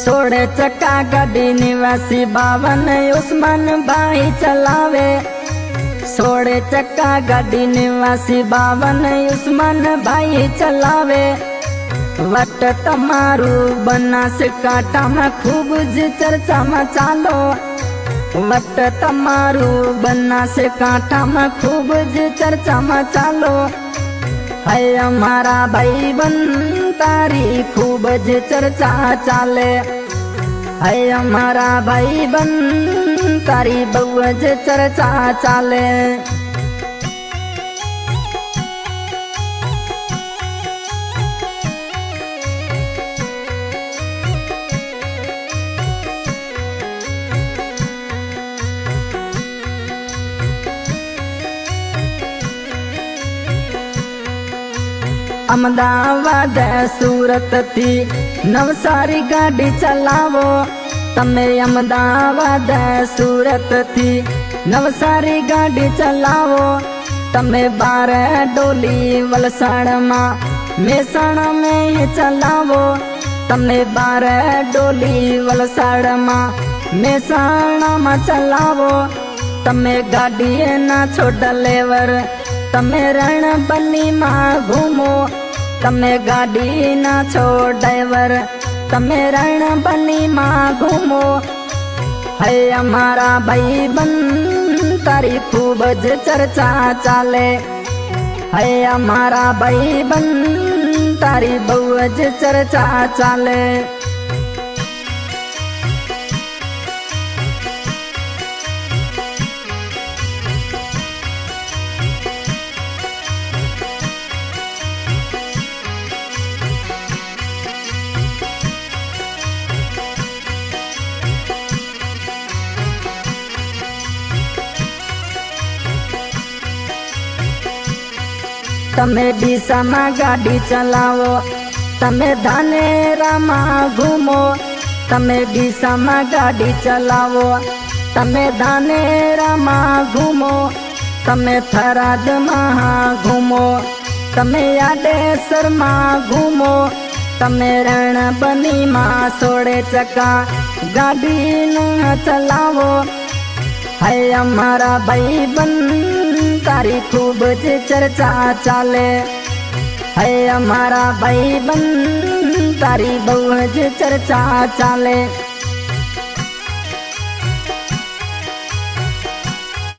16 चक्का गाड़ी निवासी 52 उस्मान भाई चलावे। 16 चक्का गाड़ी निवासी 52 उस्मान भाई चलावे। वट तमारू बनासकांठा में खूब ज चर्चा में चालो। वट तमारू बनासकांठा में खूब ज चर्चा में चालो। है हमारा भाई बन तारी खूब ज चर्चा चाले। है हमारा भाई बन तारी बहु ज चर्चा चाले। अहमदाबाद सूरत थी नवसारी गाड़ी चलावो। तमे अहमदाबाद सूरत थी नवसारी गाड़ी चलावो। तमे 12 डोली वलसाड़ में मेहसाणा में चलावो। तमे 12 डोली वलसाड़ में मेहसाणा में चलावो। तमे गाड़ी ना छोड़ लेवर तमे रण बनी में घूमो। तमे गाड़ी ना छोड़ ड्राइवर तमे रण बनी में घूमो। है हमारा भाई बन तारी खूब ज चर्चा चाले। है हमारा भाई बन तारी बहु ज चर्चा चाले। तमे डीसा में गाड़ी चलावो। तमे धानेरा में घूमो। तमे डीसा में गाड़ी चलावो। तमे धानेरा में घूमो। तमे थराद में घूमो। तमे यादेसर में घूमो। तमे रण बनी में 16 चक्का गाड़ी न चलावो। है हमारा भाई बन तारी खूब ज चर्चा चाले। है हमारा भाई बन तारी बहु ज चर्चा चाले।